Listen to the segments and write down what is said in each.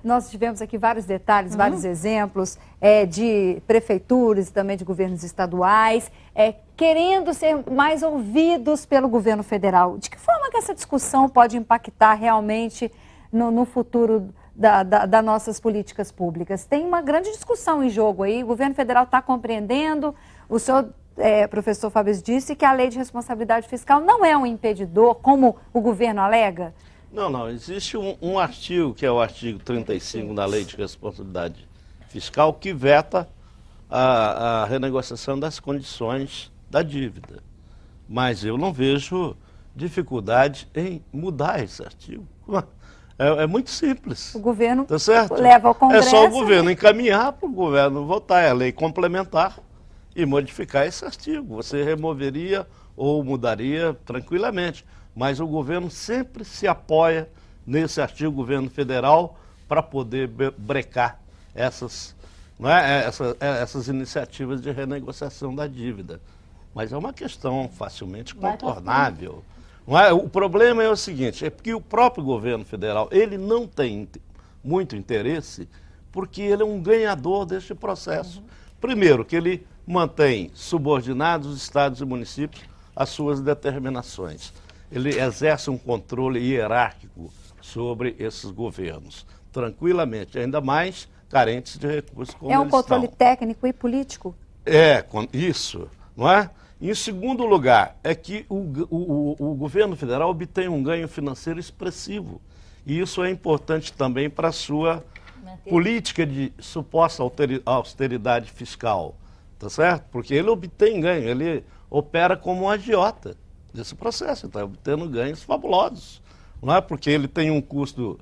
nós tivemos aqui vários detalhes, vários exemplos de prefeituras e também de governos estaduais, querendo ser mais ouvidos pelo governo federal. De que forma que essa discussão pode impactar realmente no futuro das nossas políticas públicas? Tem uma grande discussão em jogo aí, o governo federal está compreendendo, o senhor, professor Fabrício, disse que a lei de responsabilidade fiscal não é um impedidor, como o governo alega? Não, existe um artigo, que é o artigo 35 da Lei de Responsabilidade Fiscal, que veta a renegociação das condições da dívida. Mas eu não vejo dificuldade em mudar esse artigo. É muito simples. O governo tá certo? Leva ao Congresso. É só o governo encaminhar para o governo votar, é a lei complementar e modificar esse artigo. Você removeria ou mudaria tranquilamente. Mas o governo sempre se apoia nesse artigo, governo federal, para poder brecar essas iniciativas de renegociação da dívida. Mas é uma questão facilmente contornável. O problema é o seguinte, é porque o próprio governo federal, ele não tem muito interesse, porque ele é um ganhador deste processo. Primeiro, que ele mantém subordinados os estados e municípios às suas determinações. Ele exerce um controle hierárquico sobre esses governos, tranquilamente, ainda mais carentes de recursos como eles estão. É um controle técnico e político? Isso, não é? Em segundo lugar, é que o governo federal obtém um ganho financeiro expressivo. E isso é importante também para a sua política de suposta austeridade fiscal, tá certo? Porque ele obtém ganho, ele opera como um agiota desse processo, está obtendo ganhos fabulosos. Não é? Porque ele tem um custo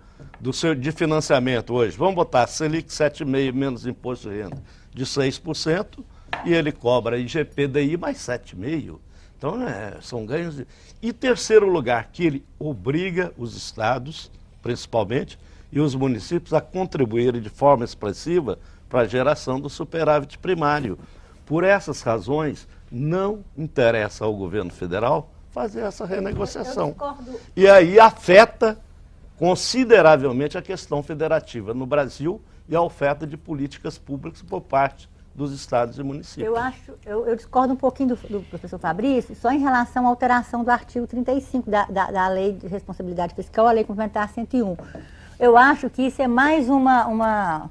de financiamento hoje, vamos botar Selic 7,5% menos imposto de renda, de 6%, e ele cobra IGPDI mais 7,5%. Então, são ganhos. E terceiro lugar, que ele obriga os estados, principalmente, e os municípios a contribuírem de forma expressiva para a geração do superávit primário. Por essas razões, não interessa ao governo federal fazer essa renegociação. E aí afeta consideravelmente a questão federativa no Brasil e a oferta de políticas públicas por parte dos estados e municípios. Eu discordo um pouquinho do professor Fabrício, só em relação à alteração do artigo 35 da Lei de Responsabilidade Fiscal, a Lei Complementar 101. Eu acho que isso é mais uma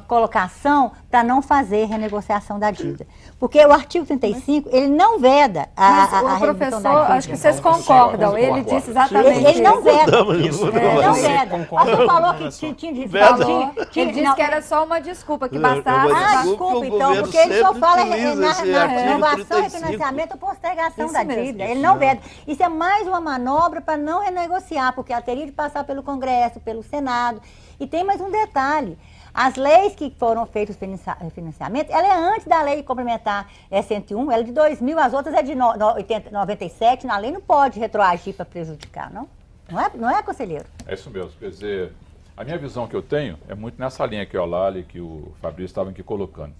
colocação para não fazer renegociação da dívida. Porque o artigo 35, ele não veda a redução da dívida. Acho que vocês concordam, ele disse exatamente ele não veda. Ele não veda. O senhor falou que tinha de ele disse que era só uma desculpa, que bastasse. Desculpa, então, porque ele só fala na renovação, refinanciamento ou postergação da dívida. Ele não veda. Isso é mais uma manobra para não renegociar, porque ela teria de passar pelo Congresso, pelo Senado. E tem mais um detalhe. As leis que foram feitas de financiamento, ela é antes da lei complementar 101, ela é de 2000, as outras é de 97, a lei não pode retroagir para prejudicar, não? Não é, conselheiro? É isso mesmo, quer dizer, a minha visão que eu tenho é muito nessa linha que o Lali, que o Fabrício estavam aqui colocando.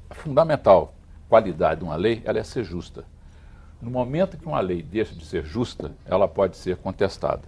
A fundamental qualidade de uma lei, ela é ser justa. No momento que uma lei deixa de ser justa, ela pode ser contestada.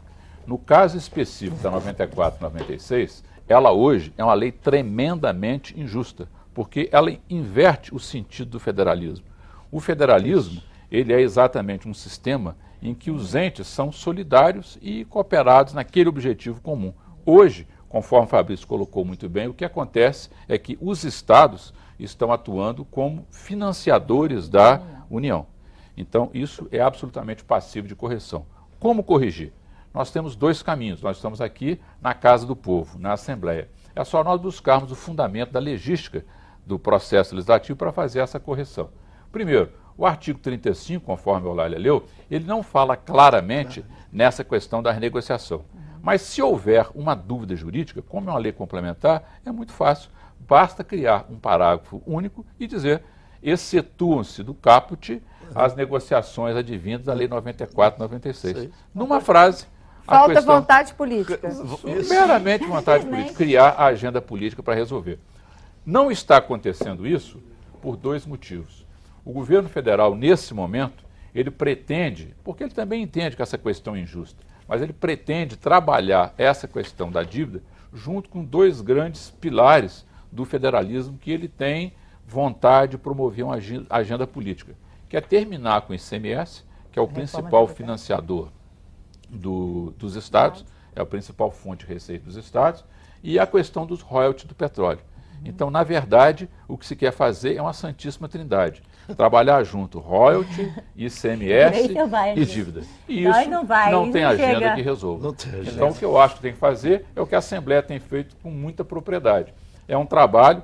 No caso específico da 94 e 96, ela hoje é uma lei tremendamente injusta, porque ela inverte o sentido do federalismo. O federalismo, ele é exatamente um sistema em que os entes são solidários e cooperados naquele objetivo comum. Hoje, conforme o Fabrício colocou muito bem, o que acontece é que os estados estão atuando como financiadores da União. Então, isso é absolutamente passivo de correção. Como corrigir? Nós temos dois caminhos, nós estamos aqui na Casa do Povo, na Assembleia. É só nós buscarmos o fundamento da legística do processo legislativo para fazer essa correção. Primeiro, o artigo 35, conforme o Eulália leu, ele não fala claramente nessa questão da renegociação. Mas se houver uma dúvida jurídica, como é uma lei complementar, é muito fácil. Basta criar um parágrafo único e dizer, excetuam-se do caput as negociações advindas da Lei 94 e 96. Numa frase... Falta vontade política. Meramente vontade política, criar a agenda política para resolver. Não está acontecendo isso por dois motivos. O governo federal, nesse momento, ele pretende, porque ele também entende que essa questão é injusta, mas ele pretende trabalhar essa questão da dívida junto com 2 grandes pilares do federalismo que ele tem vontade de promover uma agenda política, que é terminar com o ICMS, que é o principal financiador dos estados, é a principal fonte de receita dos estados, e a questão dos royalties do petróleo. Então, na verdade, o que se quer fazer é uma santíssima trindade. Trabalhar junto royalty, ICMS e dívida. E isso não tem agenda que resolva. Então, o que eu acho que tem que fazer é o que a Assembleia tem feito com muita propriedade. É um trabalho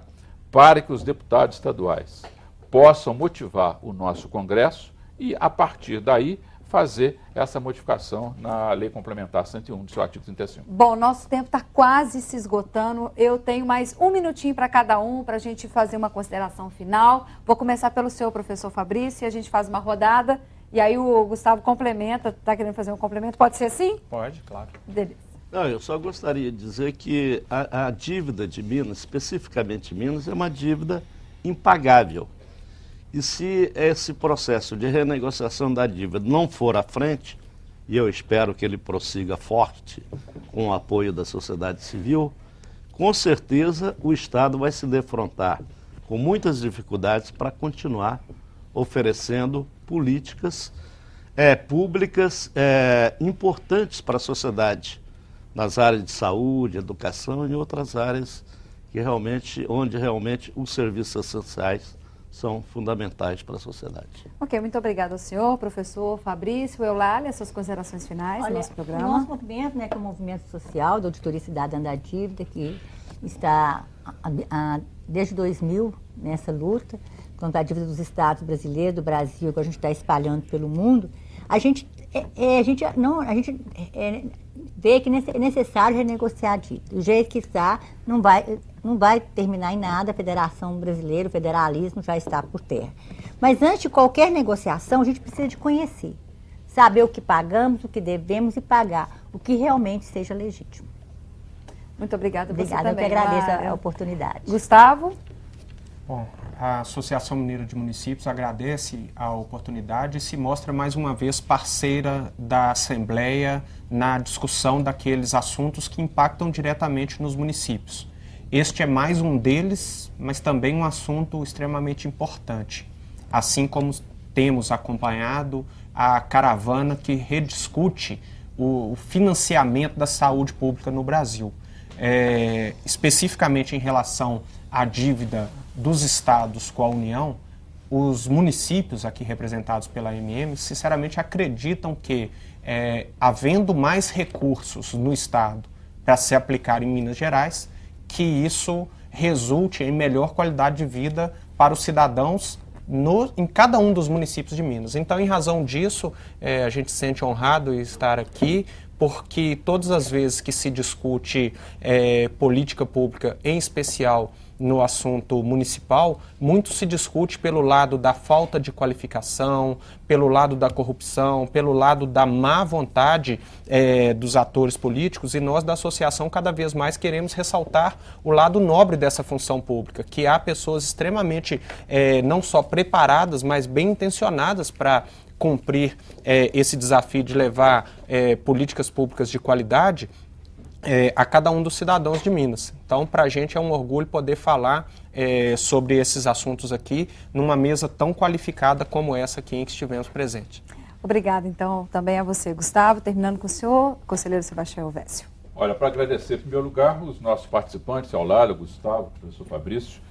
para que os deputados estaduais possam motivar o nosso Congresso e, a partir daí, fazer essa modificação na Lei Complementar 101, do seu artigo 35. Bom, nosso tempo está quase se esgotando. Eu tenho mais 1 minutinho para cada um, para a gente fazer uma consideração final. Vou começar pelo seu, professor Fabrício, e a gente faz uma rodada. E aí o Gustavo complementa. Está querendo fazer um complemento? Pode ser assim? Pode, claro. Beleza. Não, eu só gostaria de dizer que a dívida de Minas, especificamente Minas, é uma dívida impagável. E se esse processo de renegociação da dívida não for à frente, e eu espero que ele prossiga forte com o apoio da sociedade civil, com certeza o Estado vai se defrontar com muitas dificuldades para continuar oferecendo políticas públicas importantes para a sociedade, nas áreas de saúde, educação e outras áreas que onde realmente os serviços essenciais são fundamentais para a sociedade. Ok, muito obrigada ao senhor, professor Fabrício. Eulália, suas considerações finais do nosso programa. O nosso movimento, que é o movimento social da Auditoria Cidadã da Dívida, que está desde 2000 nessa luta contra a dívida dos estados brasileiros, do Brasil, que a gente está espalhando pelo mundo, a gente vê que é necessário renegociar a dívida. Do jeito que está, não vai terminar em nada. A Federação Brasileira, o federalismo já está por terra. Mas antes de qualquer negociação, a gente precisa de conhecer, saber o que pagamos, o que devemos e pagar, o que realmente seja legítimo. Muito obrigada. Obrigada, eu que agradeço a oportunidade. Gustavo? Bom, a Associação Mineira de Municípios agradece a oportunidade e se mostra mais uma vez parceira da Assembleia na discussão daqueles assuntos que impactam diretamente nos municípios. Este é mais um deles, mas também um assunto extremamente importante, assim como temos acompanhado a caravana que rediscute o financiamento da saúde pública no Brasil, especificamente em relação à dívida dos estados com a União. Os municípios aqui representados pela MM, sinceramente, acreditam que, havendo mais recursos no estado para se aplicar em Minas Gerais, que isso resulte em melhor qualidade de vida para os cidadãos em cada um dos municípios de Minas. Então, em razão disso, a gente se sente honrado em estar aqui, porque todas as vezes que se discute política pública, em especial no assunto municipal, muito se discute pelo lado da falta de qualificação, pelo lado da corrupção, pelo lado da má vontade dos atores políticos, e nós da associação cada vez mais queremos ressaltar o lado nobre dessa função pública, que há pessoas extremamente não só preparadas, mas bem intencionadas para cumprir esse desafio de levar políticas públicas de qualidade a cada um dos cidadãos de Minas. Então, para a gente é um orgulho poder falar sobre esses assuntos aqui numa mesa tão qualificada como essa aqui em que estivemos presentes. Obrigada, então, também a você, Gustavo. Terminando com o senhor, conselheiro Sebastião Elvésio. Olha, para agradecer, em primeiro lugar, os nossos participantes, Eulália, Gustavo, professor Fabrício,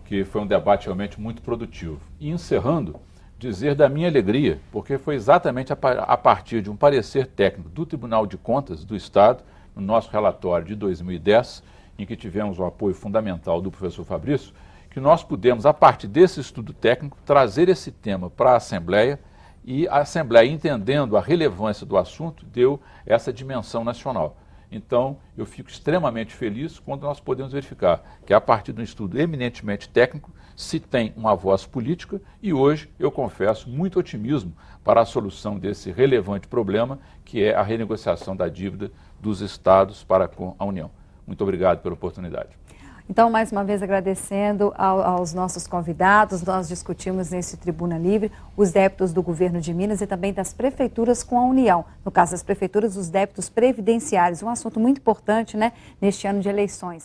que foi um debate realmente muito produtivo. E encerrando, dizer da minha alegria, porque foi exatamente a partir de um parecer técnico do Tribunal de Contas do Estado, no nosso relatório de 2010, em que tivemos o apoio fundamental do professor Fabrício, que nós pudemos, a partir desse estudo técnico, trazer esse tema para a Assembleia, e a Assembleia, entendendo a relevância do assunto, deu essa dimensão nacional. Então, eu fico extremamente feliz quando nós podemos verificar que, a partir de um estudo eminentemente técnico, se tem uma voz política, e hoje eu confesso muito otimismo para a solução desse relevante problema, que é a renegociação da dívida dos estados para com a União. Muito obrigado pela oportunidade. Então, mais uma vez agradecendo aos nossos convidados, nós discutimos nesse Tribuna Livre os débitos do governo de Minas e também das prefeituras com a União. No caso das prefeituras, os débitos previdenciários, um assunto muito importante, né, neste ano de eleições.